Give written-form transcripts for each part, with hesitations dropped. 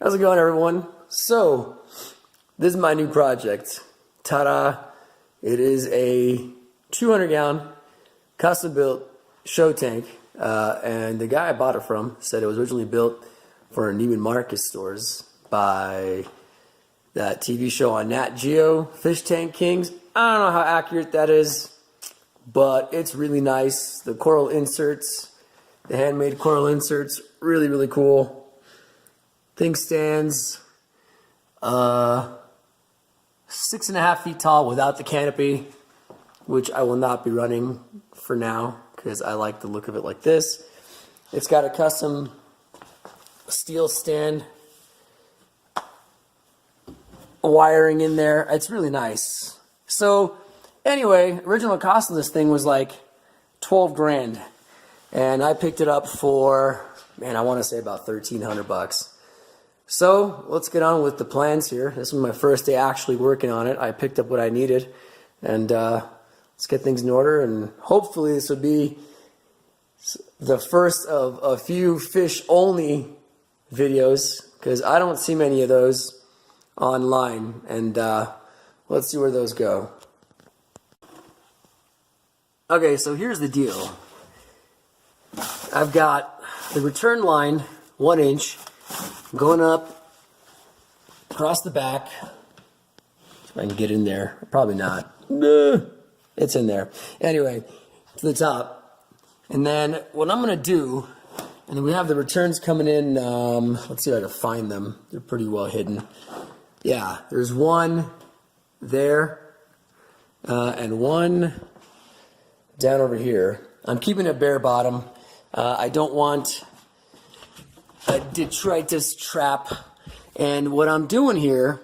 How's it going, everyone? So, this is my new project. Ta-da! It is a 200-gallon custom-built show tank, and the guy I bought it from said it was originally built for Neiman Marcus stores by that TV show on Nat Geo, Fish Tank Kings. I don't know how accurate that is, but it's really nice. The coral inserts, the handmade coral inserts, really, really cool. Thing stands 6.5 feet tall without the canopy, which I will not be running for now because I like the look of it like this. It's got a custom steel stand wiring in there. It's really nice. So anyway, original cost of this thing was like 12 grand, and I picked it up for, man, I want to say about 1,300 bucks. So let's get on with the plans here. This was my first day actually working on it. I picked up what I needed, and let's get things in order, and hopefully this will be the first of a few fish only videos, because I don't see many of those online, and let's see where those go. Okay, so here's the deal. I've got the return line 1 inch going up across the back. If I can get in there. Probably not. It's in there. Anyway, to the top. And then what I'm going to do, and then we have the returns coming in. Let's see if I can find them. They're pretty well hidden. Yeah, there's one there and one down over here. I'm keeping it bare bottom. I don't want a detritus trap. And what I'm doing here,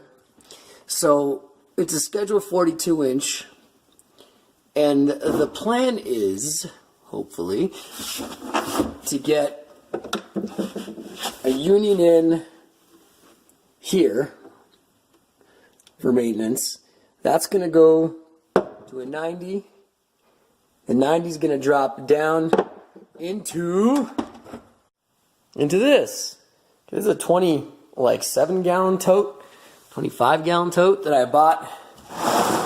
so it's a schedule 42 inch, and the plan is, hopefully, to get a union in here for maintenance. That's going to go to a 90. The 90 is going to drop down into this. This is a 27-gallon tote, 25-gallon tote that I bought.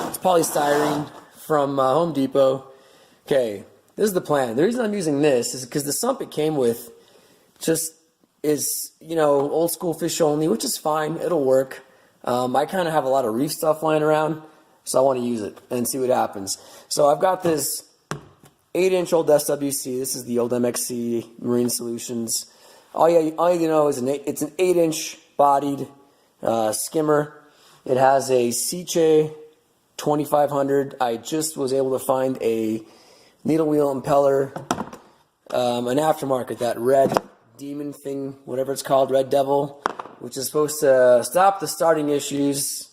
It's polystyrene from Home Depot. Okay, this is the plan. The reason I'm using this is because the sump it came with just is, old school fish only, which is fine. It'll work. I kind of have a lot of reef stuff lying around, so I want to use it and see what happens. So I've got this 8-inch old SWC. This is the old MXC Marine Solutions. All you know is it's an 8-inch bodied skimmer. It has a Seche 2500. I just was able to find a needle wheel impeller, an aftermarket, that red demon thing, whatever it's called, Red Devil, which is supposed to stop the starting issues.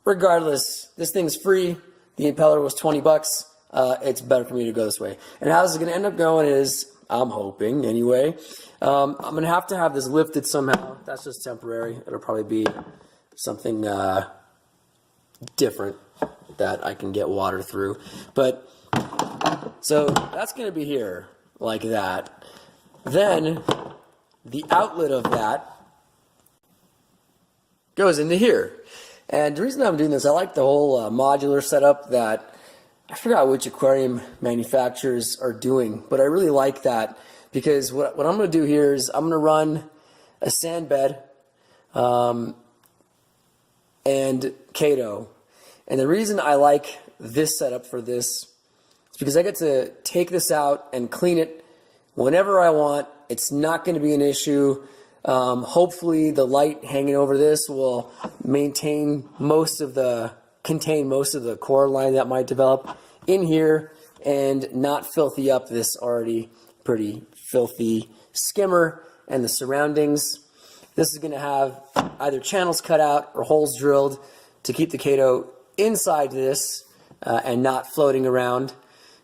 Regardless, this thing's free. The impeller was 20 bucks. It's better for me to go this way. And how this is going to end up going is, I'm hoping anyway, I'm going to have this lifted somehow. That's just temporary. It'll probably be something different that I can get water through. But, so that's going to be here, like that. Then, the outlet of that goes into here. And the reason I'm doing this, I like the whole modular setup that I forgot which aquarium manufacturers are doing, but I really like that, because what I'm going to do here is I'm going to run a sand bed and Kato. And the reason I like this setup for this is because I get to take this out and clean it whenever I want. It's not going to be an issue. Hopefully the light hanging over this will contain most of the coral line that might develop in here and not filthy up this already pretty filthy skimmer and the surroundings. This is going to have either channels cut out or holes drilled to keep the Kato inside this and not floating around,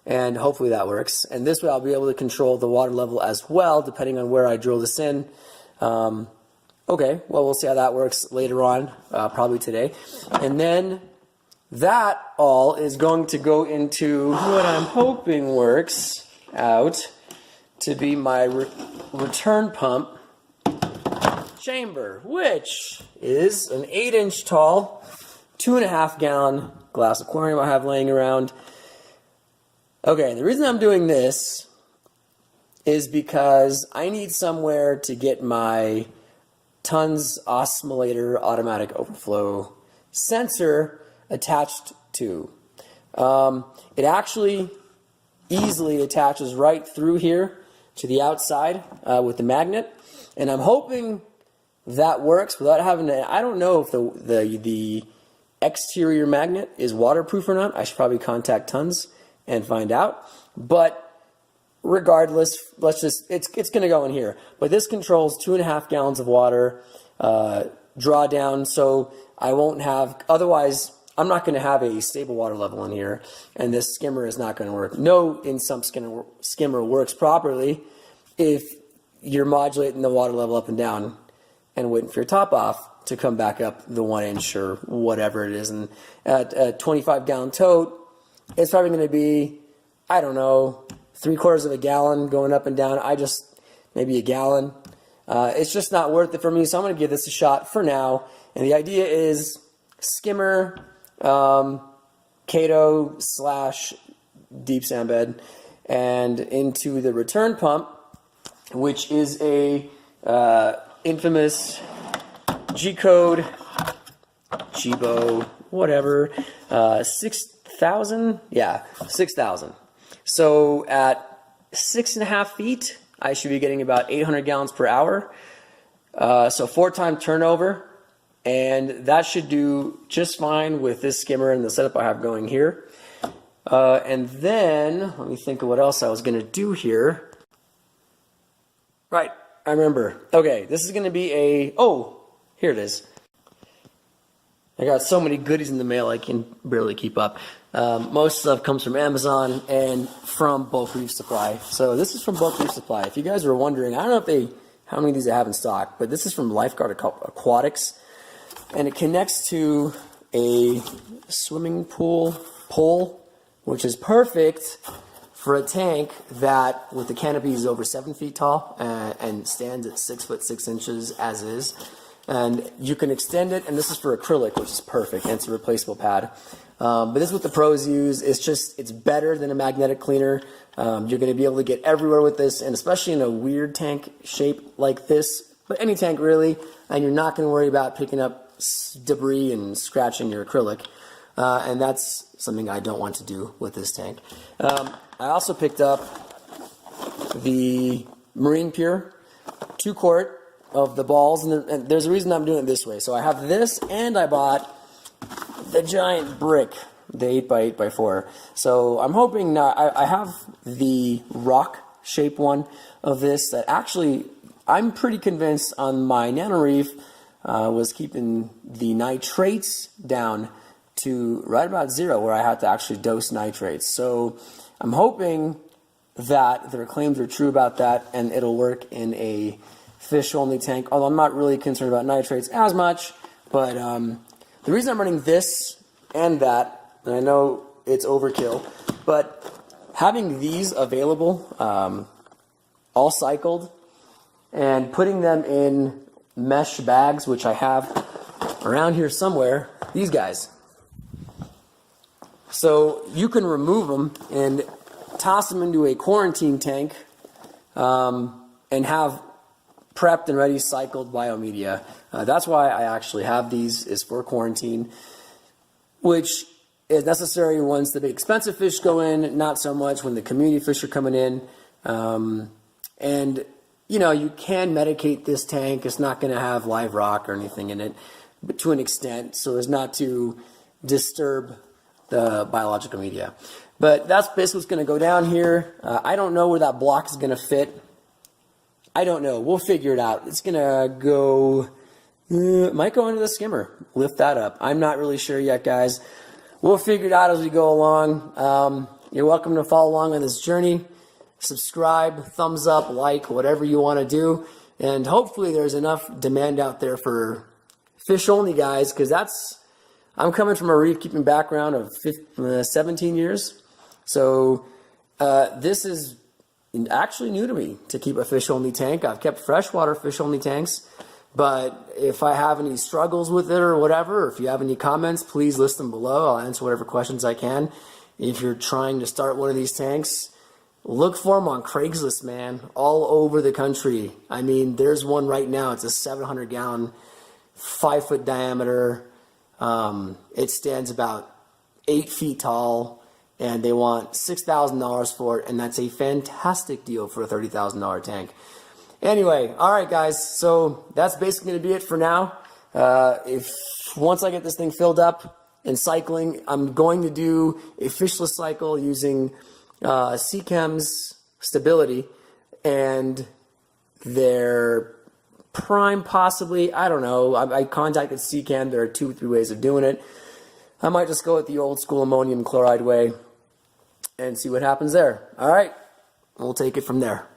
and hopefully that works. And this way I'll be able to control the water level as well, depending on where I drill this in. Okay, well, we'll see how that works later on, probably today. And then that all is going to go into what I'm hoping works out to be my return pump chamber, which is an 8-inch tall, 2.5 gallon glass aquarium I have laying around. Okay, the reason I'm doing this is because I need somewhere to get my tons oscillator automatic overflow sensor attached to. It actually easily attaches right through here to the outside with the magnet, and I'm hoping that works without having to. I don't know if the exterior magnet is waterproof or not. I should probably contact Tons and find out. But regardless, it's going to go in here. But this controls 2.5 gallons of water drawdown, so I won't have, otherwise I'm not going to have a stable water level in here, and this skimmer is not going to work. No in-sump skimmer works properly if you're modulating the water level up and down and waiting for your top off to come back up the 1 inch or whatever it is. And at a 25-gallon tote, it's probably going to be, I don't know, 3/4 of a gallon going up and down. Maybe a gallon. It's just not worth it for me, so I'm going to give this a shot for now. And the idea is skimmer, Kato / deep sand bed, and into the return pump, which is a infamous G-code, Chibo, whatever, 6,000? Yeah, 6,000. So at 6.5 feet, I should be getting about 800 gallons per hour. So 4-time turnover, and that should do just fine with this skimmer and the setup I have going here. And then, let me think of what else I was going to do here. Right, I remember. Okay, this is going to be here it is. I got so many goodies in the mail I can barely keep up. Most stuff comes from Amazon and from Bulk Reef Supply. So this is from Bulk Reef Supply. If you guys were wondering, I don't know how many of these they have in stock, but this is from Lifeguard Aquatics, and it connects to a swimming pool pole, which is perfect for a tank that, with the canopy, is over 7 feet tall and stands at 6 foot 6 inches as is. And you can extend it, and this is for acrylic, which is perfect, and it's a replaceable pad. But this is what the pros use. It's better than a magnetic cleaner. You're going to be able to get everywhere with this, and especially in a weird tank shape like this, but any tank really, and you're not going to worry about picking up debris and scratching your acrylic. And that's something I don't want to do with this tank. I also picked up the Marine Pure 2-quart of the balls, and there's a reason I'm doing it this way. So I have this, and I bought the giant brick, the 8x8x4. So I'm hoping not. I have the rock shape one of this that actually I'm pretty convinced on my Nano Reef was keeping the nitrates down to right about 0, where I had to actually dose nitrates. So I'm hoping that their claims are true about that, and it'll work in a fish-only tank, although I'm not really concerned about nitrates as much. But the reason I'm running this and that, and I know it's overkill, but having these available, all cycled, and putting them in mesh bags, which I have around here somewhere, these guys. So you can remove them and toss them into a quarantine tank and have prepped and ready cycled biomedia. That's why I actually have these, is for quarantine, which is necessary once the big expensive fish go in, not so much when the community fish are coming in. And you know, you can medicate this tank. It's not going to have live rock or anything in it, but to an extent, so as not to disturb the biological media. But that's basically what's going to go down here. I don't know where that block is going to fit. I don't know. We'll figure it out. It's going to go, might go into the skimmer. Lift that up. I'm not really sure yet, guys. We'll figure it out as we go along. You're welcome to follow along on this journey. Subscribe, thumbs up, like, whatever you want to do. And hopefully there's enough demand out there for fish-only guys, because I'm coming from a reef keeping background of 17 years. So this is actually new to me, to keep a fish-only tank. I've kept freshwater fish-only tanks, But if I have any struggles with it or whatever, or if you have any comments, please list them below. I'll answer whatever questions I can. If you're trying to start one of these tanks, look for them on Craigslist, man, all over the country. I mean, there's one right now. It's a 700-gallon, 5-foot diameter. It stands about 8 feet tall, and they want $6,000 for it, and that's a fantastic deal for a $30,000 tank. Anyway, all right, guys, so that's basically going to be it for now. Once I get this thing filled up and cycling, I'm going to do a fishless cycle using Seachem's stability and their prime, possibly. I don't know. I contacted Seachem. There are 2 or 3 ways of doing it. I might just go with the old school ammonium chloride way and see what happens there. All right, we'll take it from there.